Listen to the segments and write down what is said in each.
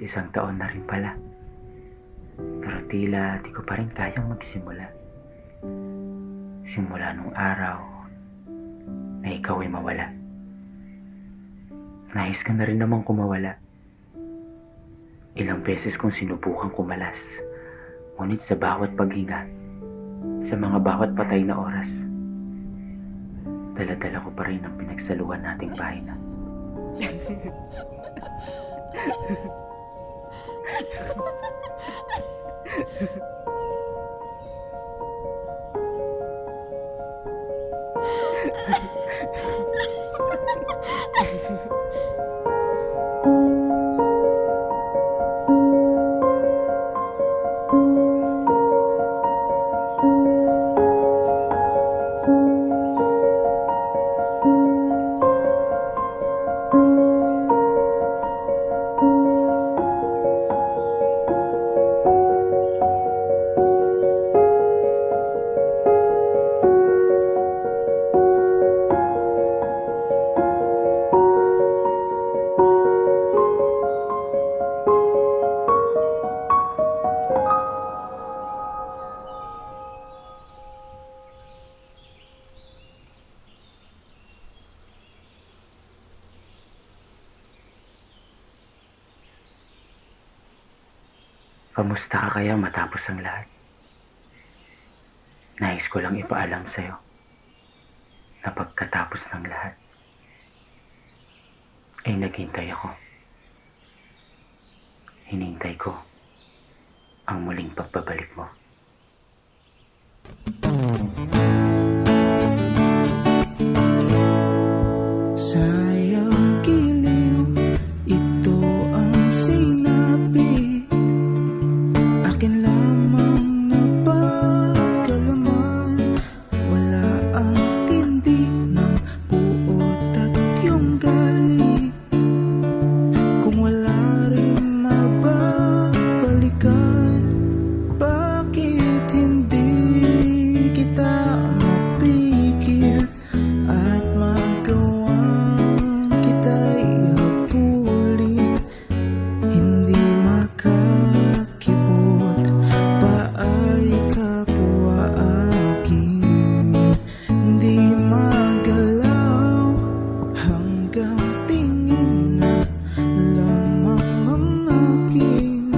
isang taon na rin pala. Pero tila di ko pa rin kayang magsimula. Simula nung araw na ikaw ay mawala. Nais ka na rin namang kumawala. Ilang beses kong sinubukan kumalas, ngunit sa bawat paghinga, sa mga bawat patay na oras, dala-dala ko pa rin ang pinagsaluhan nating pahina. Kamusta ka kaya matapos ang lahat? Nais ko lang ipaalam sa'yo na pagkatapos ng lahat, ay naghintay ako. Hinintay ko ang muling pagbabalik mo. Sayang giliw, ito ang sinapit. Akin lamang napagkalaman. Wala ang tindi ng puot at yung galit. Kung wala rin mababalikan, bakit hindi kita mapigil at magawang kita'y habulin? Hindi makakibot pa ay kapwa akin. Hindi magalaw hanggang tingin na lamang ang akin.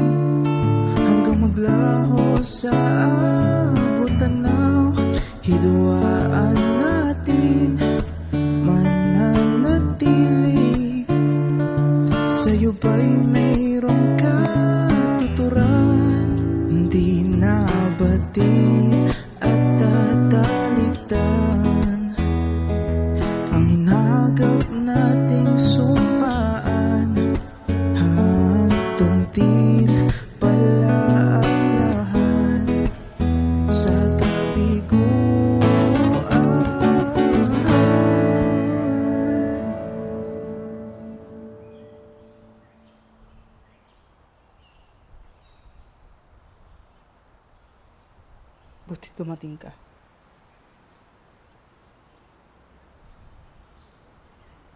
Hanggang maglaho sa abot tanaw, hidwaan natin mananatili. Sa'yo ba'y mayroong katuturan? Hindi nabatid at tatalitan ang hinagap nating sumpaan. Hantungtin pala ang lahat sa kabiguan. Buti dumating ka.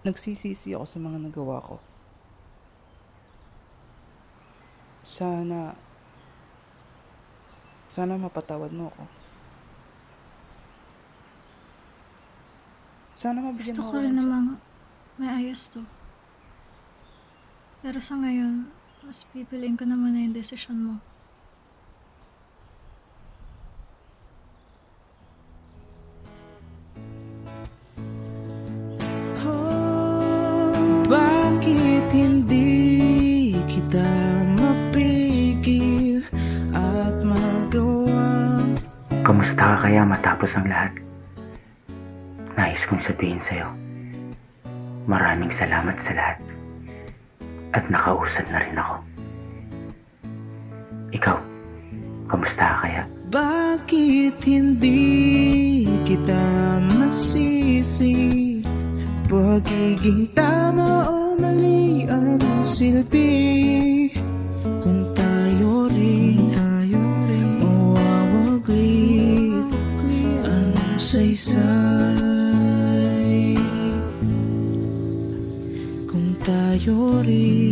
Nagsisisi ako sa mga nagawa ko. Sana mapatawad mo ako. Sana mabigyan Gusto mo ko ako rin ng namang maayos to. Pero sa ngayon, mas pipiliin ko naman na yung desisyon mo. Bakit hindi kita mapigil at magawang Kamusta ka kaya matapos ang lahat? Nais kong sabihin sa'yo, maraming salamat sa lahat. At nakausad na rin ako. Ikaw, kamusta ka kaya? bakit hindi kita masisi? Pagiging tama o mali, anong silbi? Kung tayo rin mawawaglit, anong saysay? Kung tayo rin